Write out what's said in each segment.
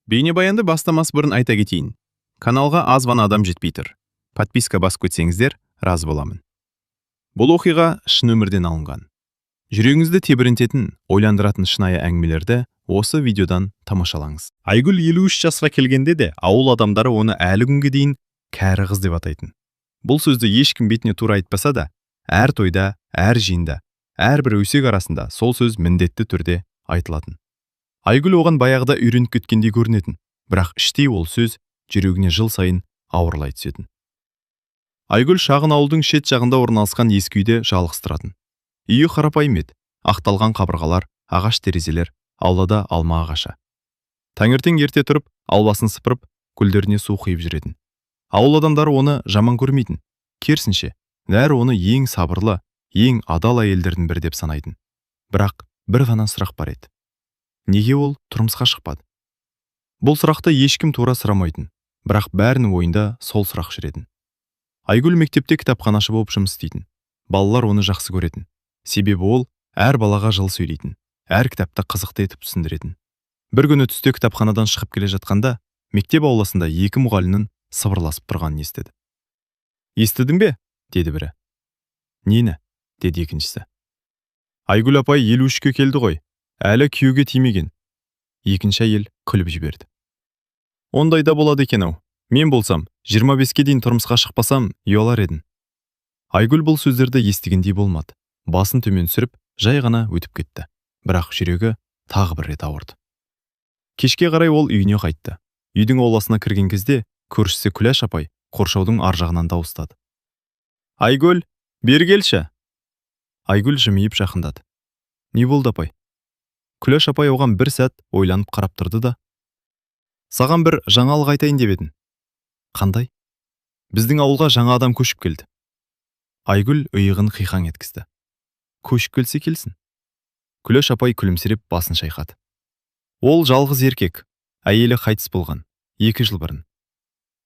Бейнебаянды бастамас бұрын айта кетейін. Каналға аз ғана адам жетпей тұр. Подписка басып кетсеңіздер, разы боламын. Бұл оқиға шын өмірден алынған. Жүрегіңізді тебірентетін, ойландыратын шынайы әңгімелерді осы видеодан тамашалаңыз. Айгүл 53 жасқа келгенде де ауыл адамдары оны әлі күнге дейін кәрі қыз деп атайтын. Бұл сөзді ешкім бетіне тура айтпаса да, әр тойда, әр жиында, әрбір өсек арасында сол сөз міндетті түрде айтылатын. Айгүл оған баяғыда үйреніп кеткендей көрінетін, бірақ іштей ол сөз жүрегіне жыл сайын ауырлай түсетін. Айгүл шағын ауылдың шет жағында орналасқан ескі үйде жалғыз тұратын. Үйі қарапайым еді, ақталған қабырғалар, ағаш терезелер, аулада алма ағашы. Таңертең ерте тұрып, ауласын сыпырып, гүлдеріне су құйып жүретін. Ауыл адамдары оны жаман көрмейтін. Керісінше, бәрі оны ең сабырлы, ең адал әйелдердің бірі деп санайтын. Бірақ бір ғана сұрақ бар еді. Неге ол тұрмысқа шықпады? Бұл сұрақты ешкім тура сұрамайтын, бірақ бәрінің ойында сол сұрақ жүретін. Айгүл мектепте кітапханашы болып жұмыс істейтін. Балалар оны жақсы көретін. Себебі ол әр балаға жылы сөйлейтін, әр кітапты қызықты етіп түсіндіретін. Бір күні түсте кітапханадан шығып келе жатқанда, мектеп ауласында екі мұғалімнің сыбырласып тұрғанын естіді. Естідің бе? Деді бірі. Нені? Деді екіншісі. Айгүл апай 53-ке келді ғой. Әлі күйеуге тимеген. Екінші әйел күліп жіберді. Ондайда болады екен-ау. Мен болсам, 25-ке дейін тұрмысқа шықпасам, ұялар едім. Айгүл бұл сөздерді естігендей болмады. Басын төмен сүріп, жай ғана өтіп кетті. Бірақ жүрегі тағы бір рет ауырды. Кешке қарай ол үйіне қайтты. Үйдің ауласына кірген кезде көршісі Күләш апай қоршаудың ар жағынан дауыстады. Айгүл, бері келші. Айгүл жымиып жақындады. Не болды апай? Күләш апай оған бір сәт ойланып қарап тұрды да: саған бір жаңалық айтайын деп едім. Қандай? Біздің ауылға жаңа адам көшіп келді. Айгүл иығын қиқаң еткізді. Көшіп келсе келсін. Күләш апай күлімсіреп басын шайқады. Ол жалғыз еркек, әйелі қайтыс болған, 2 жыл бұрын.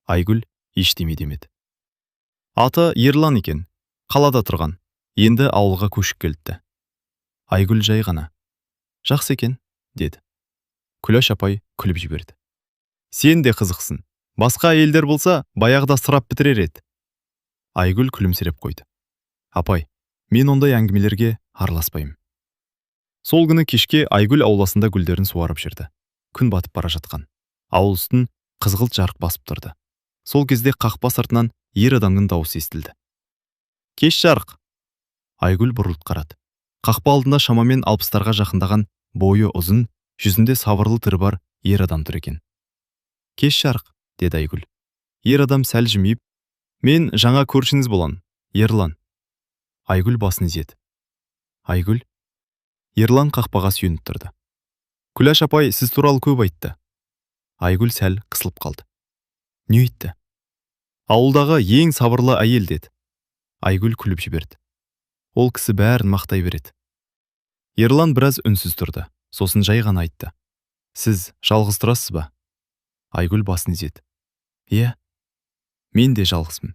Айгүл ештеме демеді. Аты Ерлан екен, қалада тұрған, енді ауылға көшіп келді. Айгүл жай ғана: жақсы екен, деді. Күләш апай күліп жіберді. Сен де қызықсың. Басқа әйелдер болса, баяғыда сұрап бітірер еді. Айгүл күлімсіреп қойды. Апай, мен ондай әңгімелерге араласпаймын. Сол күні кешке Айгүл ауласында гүлдерін суарып жүрді. Күн батып бара жатқан. Ауыл үстін қызғылт жарық басып тұрды. Сол кезде қақпа сыртынан ер адамның дауысы естілді. Кеш жарық. Айгүл бұрылып қарады. Қақпа алдында шамамен 60-тарға жақындаған, бойы ұзын, жүзінде сабырлы түрі бар ер адам тұр екен. Кеш жарық, деді Айгүл. Ер адам сәл жымиып: мен жаңа көршіңіз болам, Ерлан. Айгүл басын изеді. Айгүл? Ерлан қақпаға сүйеніп тұрды. Күләш апай сіз туралы көп айтты. Айгүл сәл қысылып қалды. Не айтты? Ауылдағы ең сабырлы әйел деді. Айгүл күліп жіберді. Ол кісі бәрін мақтай береді. Ерлан біраз үнсіз тұрды. Сосын жай ғана айтты. Сіз жалғыз тұрасыз ба? Айгүл басын изеді. Иә, мен де жалғызбын.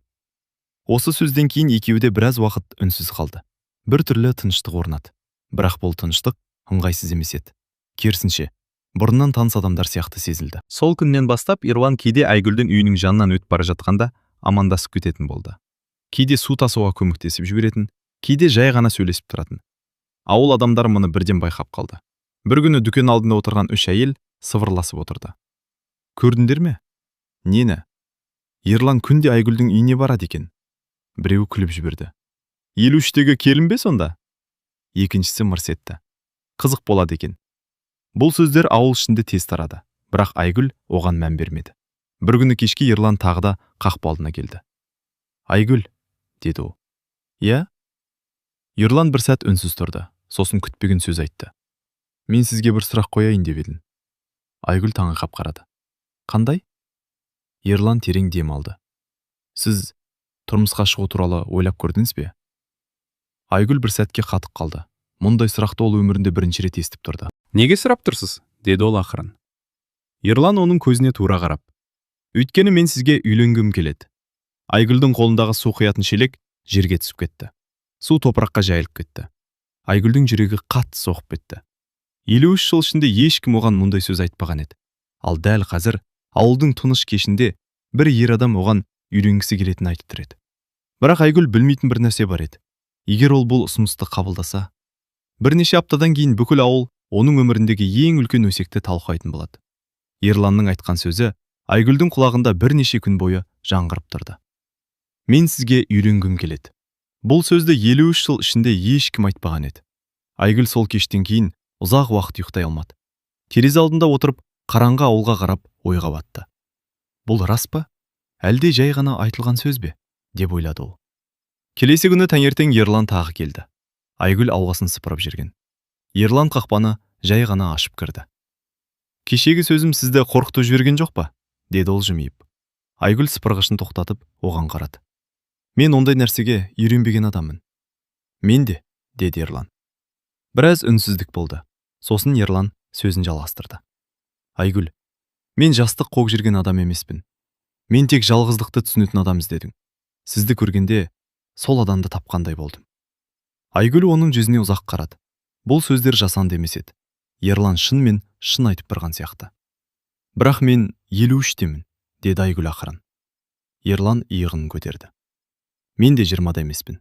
Осы сөзден кейін екеуі де біраз уақыт үнсіз қалды. Бір түрлі тыныштық орнады. Бірақ бұл тыныштық ыңғайсыз емес еді. Керісінше, бұрыннан таныс адамдар сияқты сезілді. Сол күннен бастап Ерлан кейде Айгүлдің үйінің жанынан өтіп бара жатқанда амандасып кететін болды. Кейде су тасуға көмектесіп жіберетін, кейде жай ғана сөйлесіп тұратын. Ауыл адамдары мұны бірден байқап қалды. Бір күні дүкен алдында отырған 3 әйел сыбырласып отырды. Көрдіңдер ме? Нені? Ерлан күнде Айгүлдің үйіне барады екен. Біреуі күліп жіберді. 53-тегі келін бе сонда? Екіншісі мырс етті. Қызық болады екен. Бұл сөздер ауыл ішінде тез тарады, бірақ Айгүл оған мән бермеді. Бір күні кешке Ерлан тағы да қақпа алдына келді. Айгүл, деді ол. Иә? Ерлан бір сәт үнсіз тұрды, сосын күтпеген сөз айтты. Мен сізге бір сұрақ қояйын деп едім. Айгүл таңырқап қарады. Қандай? Ерлан терең дем алды. Сіз тұрмысқа шығу туралы ойлап көрдіңіз бе? Айгүл бір сәтке қатып қалды. Мұндай сұрақты ол өмірінде бірінші рет естіп тұрды. Неге сұрап тұрсыз? Деді ол ақырын. Ерлан оның көзіне тура қарап. Өйткені мен сізге үйленгім келеді. Айгүлдің қолындағы су құятын шелек жерге түсіп кетті. Су топыраққа жайылып кетті. Айгүлдің жүрегі қатты соғып кетті. 53 жыл ішінде ешкім оған мұндай сөз айтпаған еді. Ал дәл қазір ауылдың тыныш кешінде бір ер адам оған үйленгісі келетінін айтып тұр еді. Бірақ Айгүл білмейтін бір нәрсе бар еді. Егер ол бұл ұсынысты қабылдаса, бірнеше аптадан кейін бүкіл ауыл оның өміріндегі ең үлкен өсекті талқылайтын болады. Ерланның айтқан сөзі Айгүлдің құлағында бірнеше күн бойы жаңғырып тұрды. Мен сізге үйленгім келеді. Бұл сөзді 53 жыл ішінде ешкім айтпаған еді. Айгүл сол кештен кейін ұзақ уақыт ұйықтай алмады. Терезе алдында отырып, қараңғы ауылға қарап ойға батты. Бұл рас па? Әлде жай ғана айтылған сөз бе? Деп ойлады ол. Келесі күні таңертең Ерлан тағы келді. Айгүл ауғасын сыпырып жүрген. Ерлан қақпаны жай ғана ашып кірді. Кешегі сөзім сізді қорқытып жіберген жоқ па? Деді ол жымиып. Айгүл сыпырғышын тоқтатып оған қарады. Мен ондай нәрсеге үйренбеген адаммын. Мен де, деді Ерлан. Біраз үнсіздік болды. Сосын Ерлан сөзін жалғастырды. Айгүл, мен жастық қуып жүрген адам емеспін. Мен тек жалғыздықты түсінетін адам іздедім. Сізді көргенде сол адамды тапқандай болдым. Айгүл оның жүзіне ұзақ қарады. Бұл сөздер жасанды емес еді. Ерлан шын айтып тұрған сияқты. Бірақ мен 53-темін, деді Айгүл ақырын. Ерлан иығын көтерді. Мен де 20-да емеспін.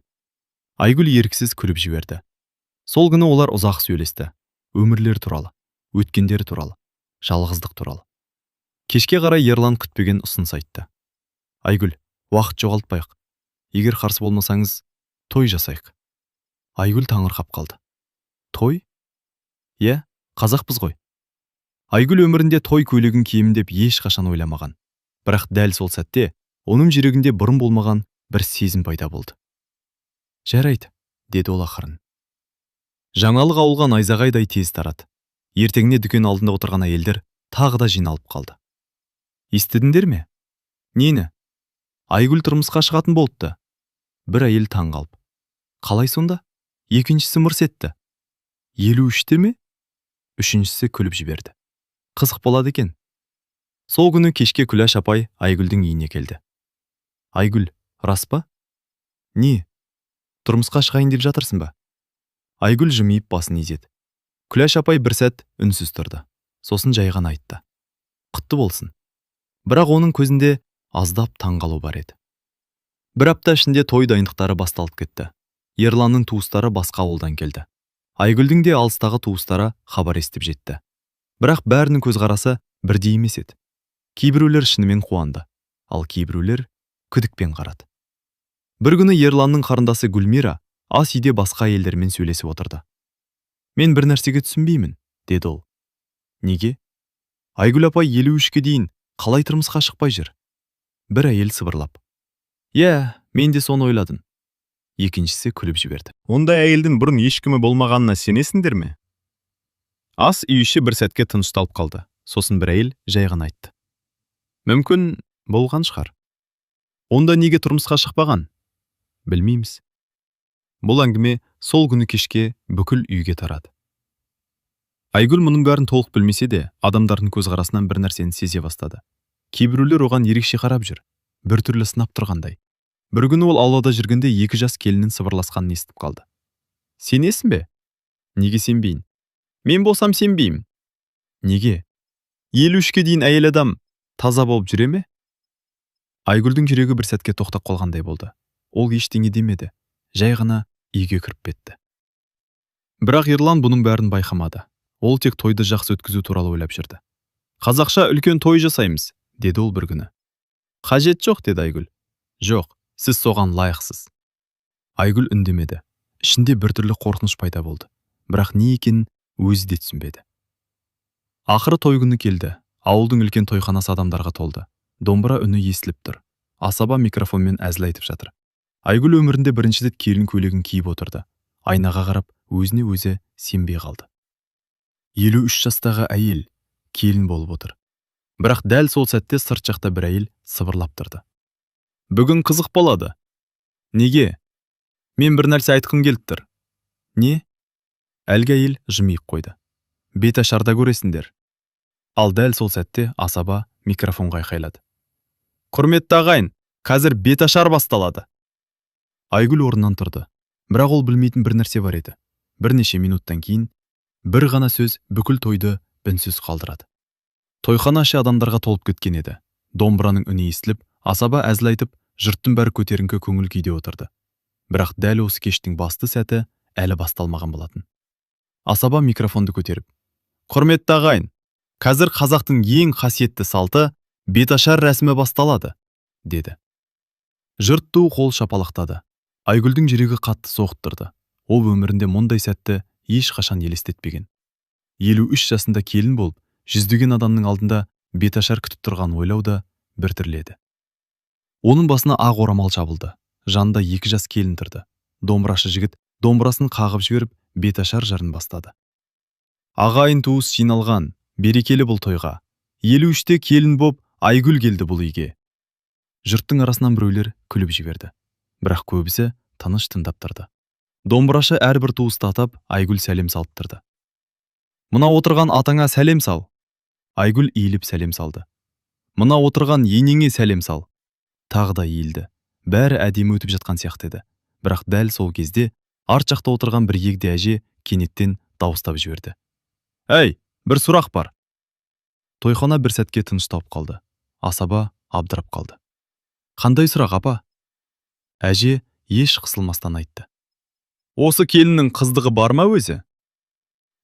Айгүл еріксіз күліп жіберді. Сол күні олар ұзақ сөйлесті. Өмірлер туралы, өткендер туралы, жалғыздық туралы. Кешке қарай Ерлан күтпеген ұсыныс айтты. Айгүл, уақыт жоғалтпайық. Егер қарсы болмасаңыз, той жасайық. Айгүл таңырқап қалды. Той? Иә, қазақпыз ғой. Айгүл өмірінде той көйлегін киемін деп ешқашан ойламаған. Бірақ дәл сол сәтте оның жүрегінде бұрын болмаған бір сезім пайда болды. Жарайды, деді ол ақырын. Жаңалық ауылға найзағайдай тез тарады. Ертеңіне дүкен алдында отырған әйелдер тағы да жиналып қалды. Естідіңдер ме? Нені? Айгүл тұрмысқа шығатын болыпты. Бір әйел таң қалып. Қалай сонда? Екіншісі мырс етті. 53-те ме? Үшіншісі күліп жіберді. Қызық болады екен. Сол күні кешке Күләш апай Айгүлдің үйіне келді. Айгүл, рас па? Не? Тұрмысқа шығайын деп жатырсың ба? Айгүл жымиып басын изеді. Күләш апай бір сәт үнсіз тұрды. Сосын жай ғана айтты. Құтты болсын. Бірақ оның көзінде аздап таңғалу бар еді. Бір апта ішінде той дайындықтары басталып кетті. Ерланның туыстары басқа ауылдан келді. Айгүлдің де алыстағы туыстары хабар естіп жетті. Бірақ бәрінің көзқарасы бірдей емес еді. Кейбіреулер шынымен қуанды, ал кейбіреулер күдікпен қарады. Бір күні Ерланның қарындасы Гүлмира ас үйде басқа әйелдермен сөйлесіп отырды. Мен бір нәрсеге түсінбеймін, деді ол. Неге? Айгүл апай 53-ке дейін қалай тұрмысқа шықпай жүр? Бір әйел сыбырлап. Иә, мен де соны ойладым. Екіншісі күліп жіберді. Ондай әйелдің бұрын ешкімі болмағанына сенесіңдер ме? Ас үй іші бір сәтке тынышталып қалды. Сосын бір әйел жай ғана айтты. Мүмкін болған шығар. Онда неге тұрмысқа шықпаған? Білмейміз. Бұл әңгіме сол күні кешке бүкіл үйге тарады. Айгүл мұның бәрін толық білмесе де, адамдардың көзқарасынан бір нәрсені сезе бастады. Кейбіреулер оған ерекше қарап жүр, бір түрлі сынап тұрғандай. Бір күні ол аулада жүргенде екі жас келіннің сыбырласқанын естіп қалды. Сенесің бе? Неге сенбейін? Мен болсам сенбеймін. Неге? 53-ке дейін әйел адам таза болып жүре ме? Айгүлдің жүрегі бір сәтке тоқтап қалғандай болды. Ол ештеңе демеді, жай ғана үйге кіріп кетті. Бірақ Ерлан бұның бәрін байқамады. Ол тек тойды жақсы өткізу туралы ойлап жүрді. Қазақша үлкен той жасаймыз, деді ол бір күні. Қажет жоқ, деді Айгүл. Жоқ, сіз соған лайықсыз. Айгүл үндемеді. Ішінде біртүрлі қорқыныш пайда болды. Бірақ не екенін өзі де түсінбеді. Ақыры той күні келді. Ауылдың үлкен тойханасы адамдарға толды. Домбыра үні естіліп тұр. Асаба микрофонмен әзіл айтып жатыр. Айгүл өмірінде бірінші рет келін көйлегін киіп отырды. Айнаға қарап, өзіне өзі сенбей қалды. 53 жастағы әйел келін болып отыр. Бірақ дәл сол сәтте сырт жақта бір әйел сыбырлап тұрды. Бүгін қызық болады. Неге? Мен бір нәрсе айтқым келіп тұр. Не? Әлгі әйел жымиып қойды. Беташарда көресіңдер. Ал дәл сол сәтте асаба микрофонға айқайлады. Құрметті ағайын, қазір беташар басталады. Айгүл орнынан тұрды. Бірақ ол білмейтін бір нәрсе бар еді. Бірнеше минуттан кейін бір ғана сөз бүкіл тойды үнсіз қалдырады. Тойхана іші адамдарға толып кеткен еді. Домбыраның үні естіліп, асаба әзіл айтып, жұрттың бәрі көтеріңкі көңіл күйде отырды. Бірақ дәл осы кештің басты сәті әлі басталмаған болатын. Асаба микрофонды көтеріп: "Құрметті ағайын, қазір қазақтың ең қасиетті салты беташар рәсімі басталады", деді. Жұрт ду қол шапалақтады. Айгүлдің жүрегі қатты соғып тұрды. Ол өмірінде мұндай сәтті ешқашан елестетпеген. 53 жасында келін болып, жүздеген адамның алдында беташар күтіп тұрған ойлау да бір түрлі еді. Оның басына ақ орамал жабылды. Жанында 2 жас келін тұрды. Домбырашы жігіт домбырасын қағып жіберіп, беташар жырын бастады. "Ағайын туыс жиналған, берекелі бұл тойға. 53-те келін боп, Айгүл келді бұл үйге." Жұрттың арасынан біреулер күліп жіберді. Бірақ көбісі тыныш тыңдап тұрды. Домбырашы әрбір туысты атап, Айгүл сәлем салып тұрды. "Мына отырған атаңа сәлем сал." Айгүл иіліп сәлем салды. "Мына отырған енеңе сәлем сал." Тағы да иілді. Бәрі әдемі өтіп жатқан сияқты еді. Бірақ дәл сол кезде арт жақта отырған бір егде әже кенеттен дауыстап жіберді: "Әй, бір сұрақ бар." Тойхана бір сәтке тынышталып қалды. Асаба абдырап қалды. "Қандай сұрақ, апа?" Әже еш қысылмастан айтты: "Осы келіннің қыздығы бар ма өзі?"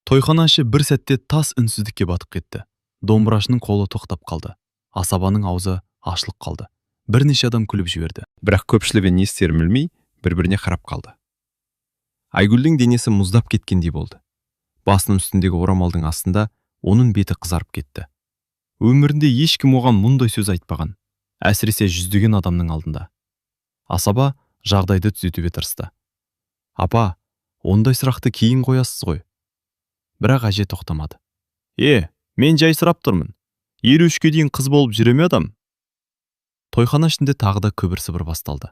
Тойхана іші бір сәтте тас үнсіздікке батып кетті. Домбырашының қолы тоқтап қалды. Асабаның аузы ашылып қалды. Бірнеше адам күліп жіберді. Бірақ көпшілігі не істерін білмей, бір-біріне қарап қалды. Айгүлдің денесі мұздап кеткендей болды. Басының үстіндегі орамалдың астында оның беті қызарып кетті. Өмірінде ешкім оған мұндай сөз айтпаған, әсіресе жүздеген адамның алдында. Асаба жағдайды түзетуге тырысты: "Апа, ондай сұрақты кейін қоясыз ғой." Бірақ әже тоқтамады. Мен жай сұрап тұрмын. 53-ке дейін қыз болып жүре ме адам?" Тойхана ішінде тағы да күбір-сыбыр басталды.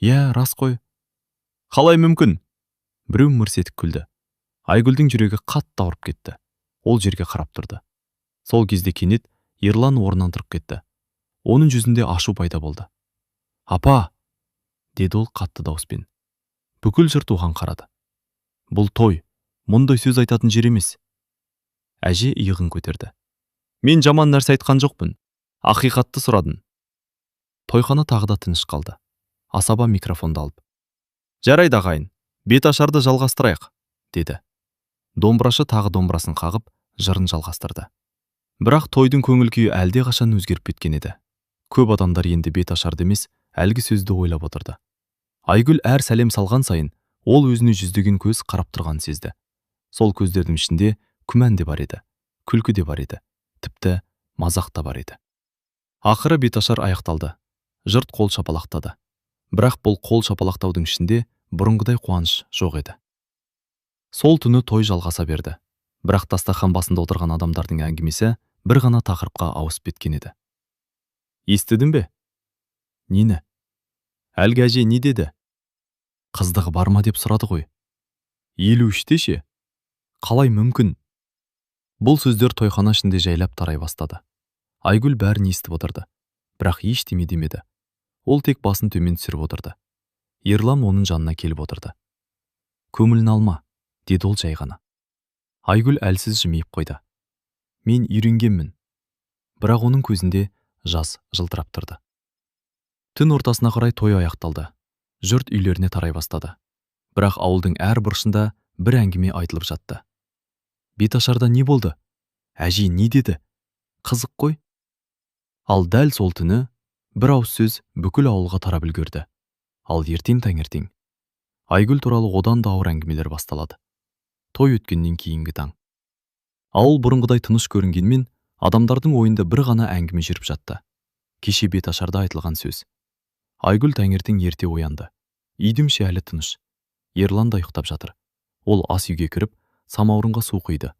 Рас қой. Қалай мүмкін?" Біреу мырс етіп күлді. Айгүлдің жүрегі қатты ауырып кетті. Ол жерге қарап тұрды. Сол кезде кенет Ерлан орнынан тұрып кетті. Оның жүзінде ашу пайда болды. "Апа!" деді ол қатты дауыспен. Бүкіл жұрт оған қарады. "Бұл той, мұндай сөз айтатын жер емес." Әже иығын көтерді. "Мен жаман нәрсе айтқан жоқпын. Ақиқатты сұрадым." Тойхана тағы да тыныш қалды. Асаба микрофонды алып: "Жарайды ағайын, беташарды жалғастырайық", деді. Домбырашы тағы домбырасын қағып, жырын жалғастырды. Бірақ тойдың көңіл күйі әлде қашан өзгеріп кеткен еді. Көп адамдар енді беташарды емес, әлгі сөзді ойлап отырды. Айгүл әр сәлем салған сайын, ол өзіне жүздеген көз қарап тұрған сезді. Сол көздердің ішінде күмән де бар еді, күлкі де бар еді, тіпті мазақ та бар еді. Ақыры беташар аяқталды. Жұрт қол шапалақтады. Бірақ бұл қол шапалақтаудың ішінде бұрынғыдай қуаныш жоқ еді. Сол түні той жалғаса берді. Бірақ дастархан басында отырған адамдардың әңгімесі бір ғана тақырыпқа ауысып кеткен еді. "Естідің бе?" "Нені?" "Әлгі әже не деді?" "Қыздығы бар ма деп сұрады ғой." "53-те ше? Қалай мүмкін?" Бұл сөздер тойхана ішінде жайлап тарай бастады. Айгүл бәрін естіп отырды, бірақ ештеме демеді. Ол тек басын төмен түсіріп отырды. Ерлан оның жанына келіп отырды. "Көңілін алма", деді ол жай ғана. Айгүл әлсіз жымиып қойды. "Мен үйренгенмін." Бірақ оның көзінде жас жылтырап тұрды. Түн ортасына қарай той аяқталды. Жұрт үйлеріне тарай бастады. Бірақ ауылдың әр бұрышында бір әңгіме айтылып жатты. "Беташарда не болды? Әже не деді? Қызық қой." Ал дәл сол түні бір ауыз сөз бүкіл ауылға тарап үлгерді. Ал ертең таңертең Айгүл туралы одан да ауыр әңгімелер басталады. Той өткеннен кейінгі таң. Ауыл бұрынғыдай тыныш көрінгенмен, адамдардың ойында бір ғана әңгіме жүріп жатты. Кеше беташарда айтылған сөз. Айгүл таңертең ерте оянды. Үйдің іші әлі тыныш. Ерлан да ұйықтап жатыр. Ол ас үйге кіріп, самаурынға су құйды.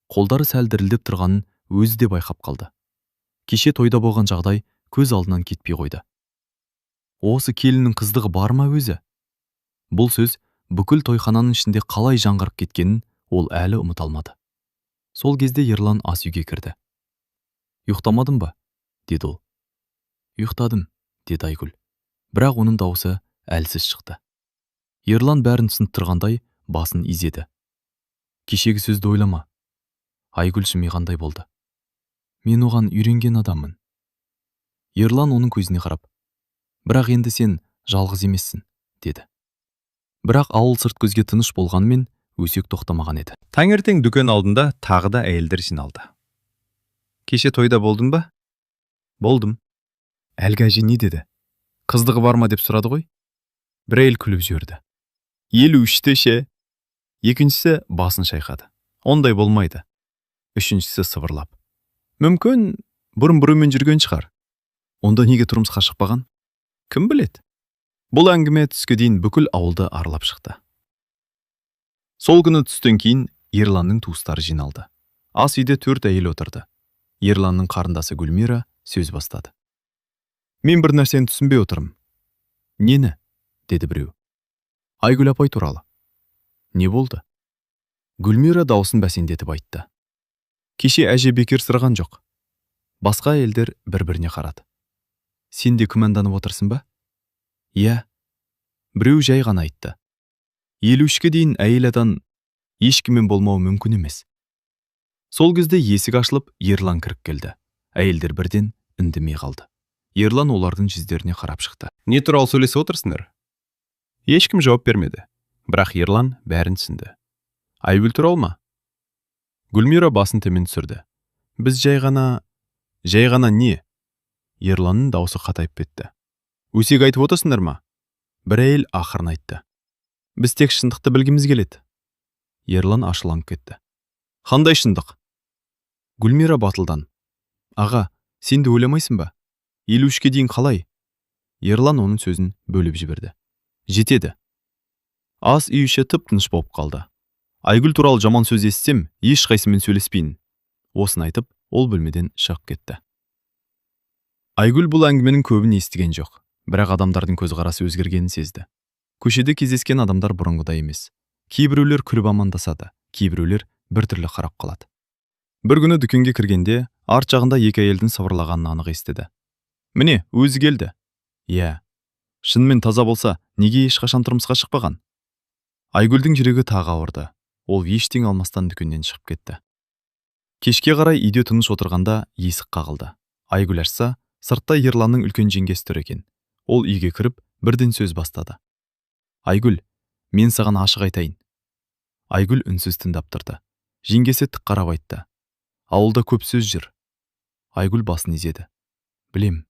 Қолдары сәл дірілдеп тұрғанын өзі де байқап қалды. Кеше тойда болған жағдай көз алдынан кетпей қойды. "Осы келіннің қыздығы бар ма өзі?" Бұл сөз бүкіл тойхананың ішінде қалай жаңғырып кеткенін ол әлі ұмыта алмады. Сол кезде Ерлан ас үйге кірді. "Ұйықтамадың ба?" деді ол. "Ұйықтадым", деді Айгүл. Бірақ оның дауысы әлсіз шықты. Ерлан бәрін түсініп тұрғандай басын изеді. "Кешегі сөзді ойлама." Айгүл жымиғандай болды. Мен оған үйренген адаммын. Ерлан оның көзіне қарап, бірақ енді сен жалғыз емессің, деді. Бірақ ауыл сырт көзге тыныш болғанмен өсек тоқтамаған еді. Таңертең дүкен алдында тағы да әйелдер жиналды. Кеше тойда болдың ба? Болдым. Әлгі әже не деді? Қыздығы бар ма деп сұрады ғой. Бір әйел күліп жіберді. 53-те ше. Екіншісі басын шайқады. Ондай болмайды. Үшіншісі сыбырлап. Мүмкін бұрын біреумен жүрген шығар. Онда неге тұрмысқа шықпаған? Кім біледі? Бұл әңгіме түске дейін бүкіл ауылды аралап шықты. Сол күні түстен кейін Ерланның туыстары жиналды. Ас үйде 4 әйел отырды. Ерланның қарындасы Гүлмира сөз бастады. Мен бір нәрсені түсінбей отырмын. Нені? Деді біреу. Айгүл апай туралы. Не болды? Гүлмира даусын бәсеңдетіп айтты. Кеше әже бекер сырған жоқ. Басқа әйелдер бір-біріне қарады. Сен де күмәнданып отырсың ба? Иә. Біреу жай ғана айтты. 53-ке дейін әйел адам ешкіммен болмау мүмкін емес. Сол кезде есік ашылып, Ерлан кіріп келді. Әйелдер бірден үндемей қалды. Ерлан олардың жүздеріне қарап шықты. Не туралы сөйлесіп отырсыңдар? Ешкім жауап бермеді. Бірақ Ерлан бәрін түсінді. Айгүл туралы ма? Гүлмира басын төмен түсірді. Біз жай ғана не? Ерланның даусы қатайып кетті. Өсек айтып отырсыңдар ма? Бір әйел ақырын айтты. Біз тек шындықты білгіміз келеді. Ерлан ашыланып кетті. Қандай шындық? Гүлмира батылдан. Аға, сен де ойламайсың ба? 53-ке дейін қалай? Ерлан оның сөзін бөліп жіберді. Жетеді. Ас үй іші тып-тыныш болып қалды. Айгүл туралы жаман сөз естісем, ешқайсымен сөйлеспейін. Осын айтып, ол бөлмеден шығып кетті. Айгүл бұл әңгіменің көбін естіген жоқ, бірақ адамдардың көзқарасы өзгергенін сезді. Көшеде кездескен адамдар бұрынғыдай емес. Кейбіреулер күліп амандасады, кейбіреулер біртүрлі қарап қалады. Бір күні дүкенге кіргенде, арт жағында 2 әйелдің сыбырлағанын анық естіді. Міне, өзі келді. Иә. Шынымен таза болса, неге ешқашан тұрмысқа шықпаған? Айгүлдің жүрегі тағы ауырды. Ол ештеңе алмастан дүкеннен шығып кетті. Кешке қарай үйде тыныш отырғанда есік қағылды. Айгүл ашса, сыртта Ерланның үлкен жеңгесі тұр екен. Ол үйге кіріп, бірден сөз бастады. Айгүл, мен саған ашық айтайын. Айгүл үнсіз тыңдап тұрды. Жеңгесі тік қарап айтты. Ауылда көп сөз жүр. Айгүл басын изеді. Білем.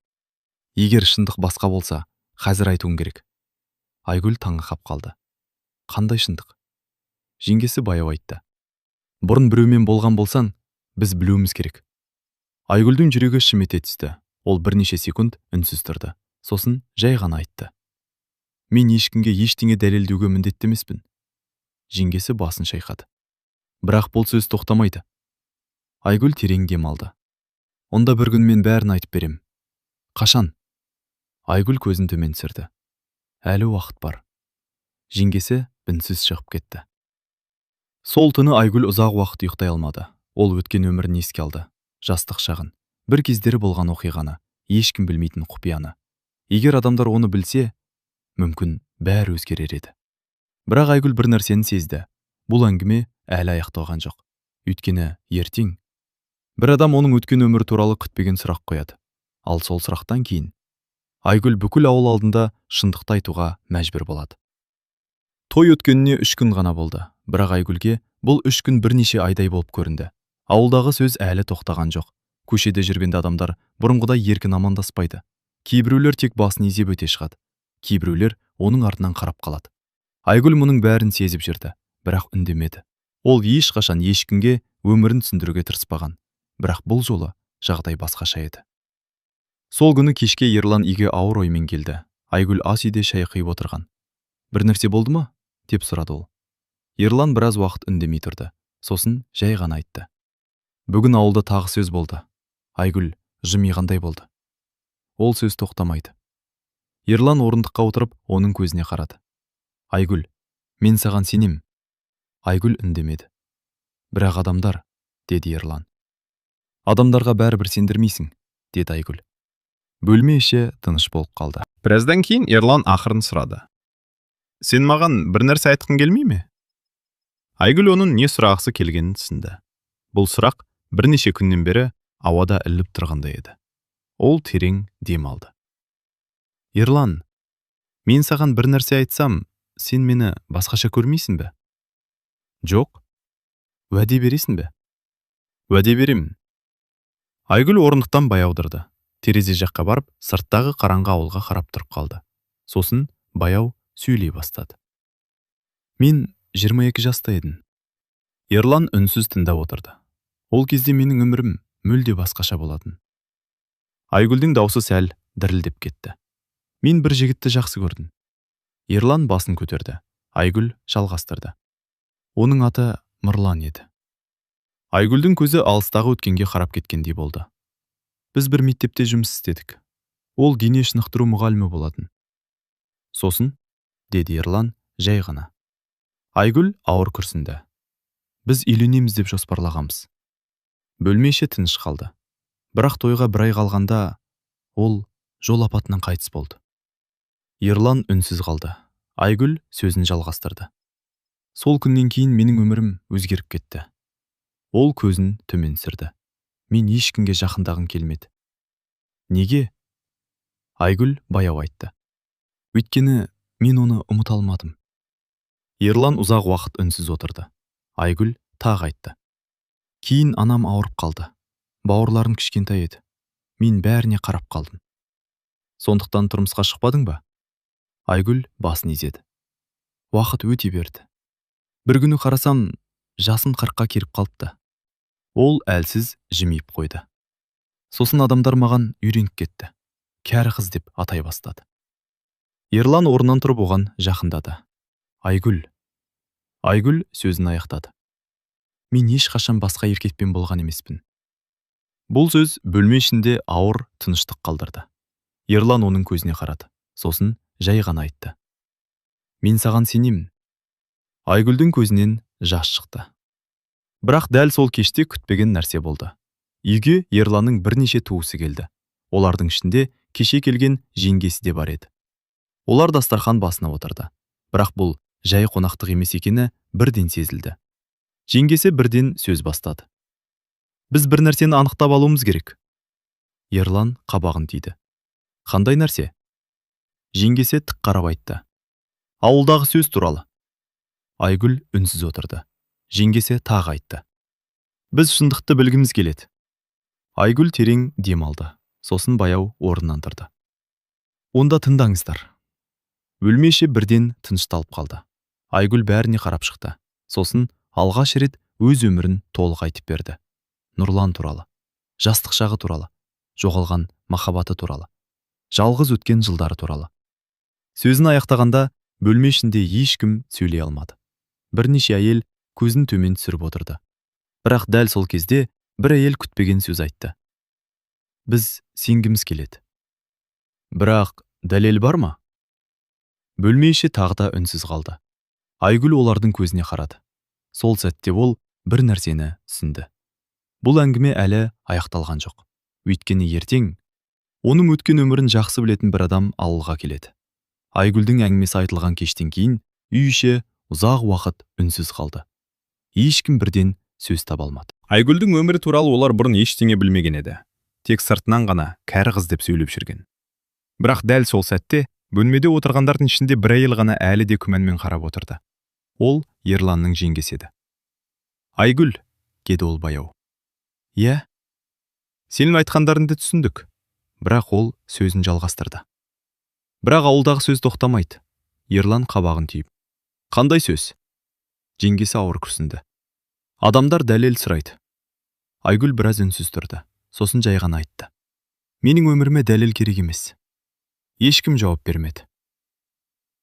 Егер шындық басқа болса, қазір айтуың керек. Айгүл таңырқап қалды. Қандай шындық? Жеңгесі баяу айтты. Бұрын біреумен болған болсаң, біз білуіміз керек. Айгүлдің жүрегі шым ете түсті. Ол бірнеше секунд үнсіз тұрды. Сосын жай ғана айтты. Мен ешкімге ештеңе дәлелдеуге міндетті емеспін. Жеңгесі басын шайқады. Бірақ бұл сөз тоқтамайды. Айгүл терең дем алды. Онда бір күн мен бәрін айтып берем. Қашан? Айгүл көзін төмен түсірді. Әлі уақыт бар. Жеңгесі үнсіз шығып кетті. Сол түні Айгүл ұзақ уақыт ұйықтай алмады. Ол өткен өмірін еске алды. Жастық шағын, бір кездері болған оқиғаны, ешкім білмейтін құпияны. Егер адамдар оны білсе, мүмкін бәрі өзгерер еді. Бірақ Айгүл бір нәрсені сезді. Бұл әңгіме әлі аяқталған жоқ. Өйткені ертең бір адам оның өткен өмірі туралы күтпеген сұрақ қояды. Ал сол сұрақтан кейін Айгүл бүкіл ауыл алдында шындықты айтуға мәжбүр болады. Той өткеніне 3 күн ғана болды. Бірақ Айгүлге бұл 3 күн бірнеше айдай болып көрінді. Ауылдағы сөз әлі тоқтаған жоқ. Көшеде жүргенде адамдар бұрынғыдай еркін амандаспайды. Кейбіреулер тек басын изеп өте шығады. Кейбіреулер оның артынан қарап қалады. Айгүл мұның бәрін сезіп жүрді, бірақ үндемеді. Ол ешқашан ешкімге өмірін түсіндіруге тырыспаған. Бірақ бұл жолы жағдай басқаша еді. Сол күні кешке Ерлан үйге ауыр оймен келді. Айгүл ас үйде шай құйып отырған. Бір нәрсе болды ма? Деп сұрады ол. Ерлан біраз уақыт үндемей тұрды. Сосын жай ғана айтты. Бүгін ауылда тағы сөз болды. Айгүл жымиғандай болды. Ол сөз тоқтамайды. Ерлан орындыққа отырып, оның көзіне қарады. Айгүл, мен саған сенем. Айгүл үндемеді. Бірақ адамдар, деді Ерлан. Адамдарға бәрібір сендірмейсің, деді Айгүл. Бөлме іші тыныш болып қалды. Біраздан кейін Ерлан ақырын сұрады. Сен маған бір нәрсе айтқың келмей ме? Айгүл оның не сұрағысы келгенін түсінді. Бұл сұрақ бірнеше күннен бері ауада іліп тұрғандай еді. Ол терең дем алды. Ерлан, мен саған бір нәрсе айтсам, сен мені басқаша көрмейсің бе? Жоқ. Уәде бересің бе? Уәде беремін. Айгүл орындықтан баяудырды. Терезе жаққа барып, сырттағы қараңғы ауылға қарап тұрып қалды. Сосын баяу сөйлей бастады. Мен 22 жаста едім. Ерлан үнсіз тыңдап отырды. Ол кезде менің өмірім мүлде басқаша болатын. Айгүлдің даусы сәл дірілдеп кетті. Мен бір жігітті жақсы көрдім. Ерлан басын көтерді. Айгүл жалғастырды. Оның аты Нұрлан еді. Айгүлдің көзі алыстағы өткенге қарап кеткендей болды. Біз бір мектепте жұмыс істедік. Ол дене шынықтыру мұғалімі болатын. Сосын, деді Ерлан жай ғана. Айгүл ауыр күрсінді. Біз үйленеміз деп жоспарлағанбыз. Бөлмеше тыныш қалды. Бірақ тойға бір ай қалғанда ол жол апатынан қайтыс болды. Ерлан үнсіз қалды. Айгүл сөзін жалғастырды. Сол күннен кейін менің өмірім өзгеріп кетті. Ол көзін төмен түсірді. Мен ешкімге жақындағым келмеді. Неге? Айгүл баяу айтты. Өйткені мен оны ұмыта алмадым. Ерлан ұзақ уақыт үнсіз отырды. Айгүл тағы айтты. Кейін анам ауырып қалды. Бауырларым кішкентай еді. Мен бәріне қарап қалдым. Сондықтан тұрмысқа шықпадың ба? Айгүл басын изеді. Уақыт өте берді. Бір күні қарасам, жасым 40-қа келіп қалыпты. Ол әлсіз жымиып қойды. Сосын адамдар маған үйреніп кетті. Кәрі қыз деп атай бастады. Ерлан орнынан тұрып оған жақындады. Айгүл сөзін аяқтады. Мен ешқашан басқа еркекпен болған емеспін. Бұл сөз бөлме ішінде ауыр тыныштық қалдырды. Ерлан оның көзіне қарады. Сосын жай ғана айтты. Мен саған сенемін. Айгүлдің көзінен жас шықты. Бірақ дәл сол кеште күтпеген нәрсе болды. Үйге Ерланның бірнеше туысы келді. Олардың ішінде кеше келген жеңгесі де бар еді. Олар дастархан басына отырды. Бірақ бұл жай қонақтық емес екені бірден сезілді. Жеңгесі бірден сөз бастады. Біз бір нәрсені анықтап алуымыз керек. Ерлан қабағын түйді. Қандай нәрсе? Жеңгесі тік қарап айтты. Ауылдағы сөз туралы. Айгүл үнсіз отырды. Жеңгесі тағы айтты. Біз шындықты білгіміз келеді. Айгүл терең дем алды. Сосын баяу орнынан тұрды. Онда тыңдаңыздар. Бөлмеше бірден тынышталып қалды. Айгүл бәріне қарап шықты. Сосын алғаш рет өз өмірін толық айтып берді. Нұрлан туралы, жастық шағы туралы, жоғалған махаббаты туралы, жалғыз өткен жылдары туралы. Сөзін аяқтағанда бөлме ішінде ешкім сөйлей алмады. Бірнеше әйел көзін төмен түсіріп отырды. Бірақ дәл сол кезде бір әйел күтпеген сөз айтты. Біз сенгіміз келеді. Бірақ дәлел бар ма? Бөлме іші тағы да үнсіз қалды. Айгүл олардың көзіне қарады. Сол сәтте ол бір нәрсені түсінді. Бұл әңгіме әлі аяқталған жоқ. Өйткені ертең оның өткен өмірін жақсы білетін бір адам ауылға келеді. Айгүлдің әңгімесі айтылған кештен кейін үй іші ұзақ уақыт үнсіз қалды. Ешкім бірден сөз таба алмады. Айгүлдің өмірі туралы олар бұрын ештеңе білмеген еді. Тек сыртынан ғана кәрі қыз деп сөйлеп жүрген. Бірақ дәл сол сәтте бөлмеде отырғандардың ішінде бір әйел ғана әлі де күмәнмен қарап отырды. Ол Ерланның жеңгесі еді. Айгүл, деді ол баяу. Иә, сенің айтқандарыңды түсіндік. Бірақ ол сөзін жалғастырды. Бірақ ауылдағы сөз тоқтамайды. Ерлан қабағын түйіп. Қандай сөз? Жеңгесі ауыр күрсінді. Адамдар дәлел сұрайды. Айгүл біраз үнсіз тұрды. Сосын жай ғана айтты. Менің өміріме дәлел керек емес. Ешкім жауап бермеді.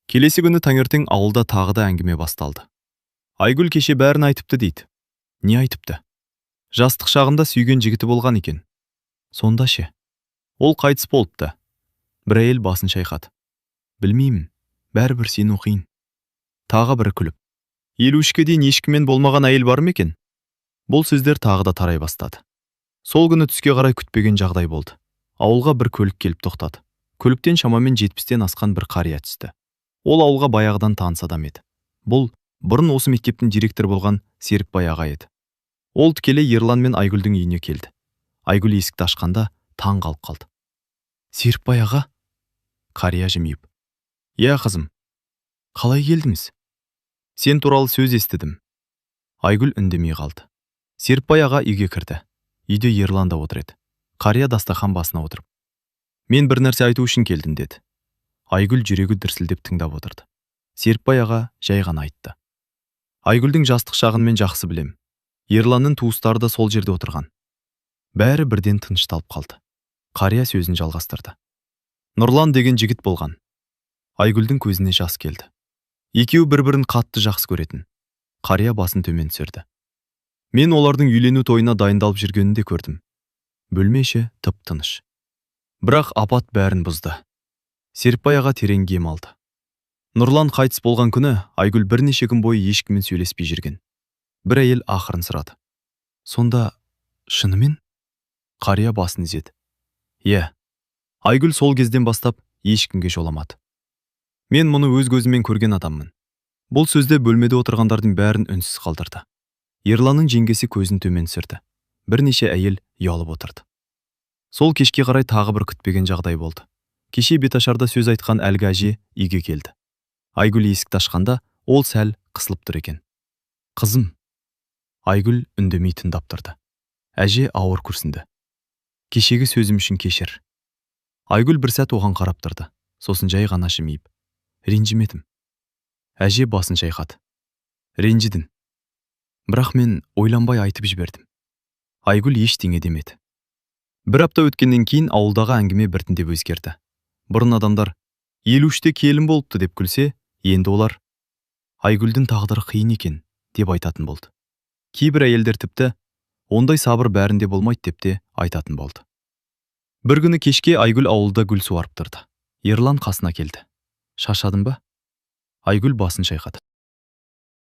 Келесі күні таңертең ауылда тағы да әңгіме басталды. Айгүл кеше бәрін айтыпты дейді. Не айтыпты? Жастық шағында сүйген жігіті болған екен. Сонда ше? Ол қайтыс болыпты. Бір әйел басын шайқады. Білмеймін, бәрібір сен оқиын. Тағы бірі күліп. 53-ке дейін ешкіммен болмаған әйел бар ма екен? Бұл сөздер тағы да тарай бастады. Сол күні түске қарай күтпеген жағдай болды. Ауылға бір көлік келіп тоқтады. Көліктен шамамен 70-тен асқан бір қария түсті. Ол ауылға баяғыдан таныс адам еді. Бұл бұрын осы мектептің директор болған Серікбай аға еді. Ол тікелей Ерлан мен Айгүлдің үйіне келді. Айгүл есікті ашқанда таң қалып қалды. Серікбай аға? Қария жымиып. Иә қызым, қалай келдіңіз? Сен туралы сөз естідім. Айгүл үндемей қалды. Серікбай аға үйге кірді. Үйде Ерлан да отыр еді. Қария дастархан басына отырып. Мен бір нәрсе айту үшін келдім деді. Айгүл жүрегі дүрсілдеп тыңдап отырды. Серікбай аға жай ғана айтты. Айгүлдің жастық шағын мен жақсы білем. Ерланның туыстары да сол жерде отырған. Бәрі бірден тынышталып қалды. Қария сөзін жалғастырды. Нұрлан деген жігіт болған. Айгүлдің көзіне жас келді. Екеуі бір-бірін қатты жақсы көретін. Қария басын төмен түсірді. Мен олардың үйлену тойына дайындалып жүргенін де көрдім. Бөлме іші тып-тыныш. Бірақ апат бәрін бұзды. Серікбай аға терең дем алды. Нұрлан қайтыс болған күні Айгүл бірнеше күн бойы ешкіммен сөйлеспей жүрген. Бір әйел ақырын сұрады. Сонда шынымен? Қария басын изеді. Иә. Айгүл сол кезден бастап ешкімге жоламады. Мен мұны өз көзіммен көрген адаммын. Бұл сөзде бөлмеде отырғандардың бәрін үнсіз қалдырды. Ерланның жеңгесі көзін төмен түсірді. Бірнеше әйел ұялып отырды. Сол кешке қарай тағы бір күтпеген жағдай болды. Кеше беташарда сөз айтқан әлгі әже үйге келді. Айгүл есікті ашқанда ол сәл қысылып тұр екен. Қызым. Айгүл үндемей тыңдап тұрды. Әже ауыр күрсінді. Кешегі сөзім үшін кешір. Айгүл бір сәт оған қарап тұрды. Сосын жай ғана жымиып. Ренжімедім. Әже басын шайқады. Ренжідің. Бірақ мен ойланбай айтып жібердім. Айгүл ештеңе демеді. Бір апта өткеннен кейін ауылдағы әңгіме біртіндеп өзгерді. Бұрын адамдар 53-те келін болыпты деп күлсе, енді олар Айгүлдің тағдыры қиын екен деп айтатын болды. Кейбір әйелдер тіпті ондай сабыр бәрінде болмайды деп те айтатын болды. Бір күні кешке Айгүл ауылда гүл суарып тұрды. Ерлан қасына келді. Шашадың ба? Айгүл басын шайқады.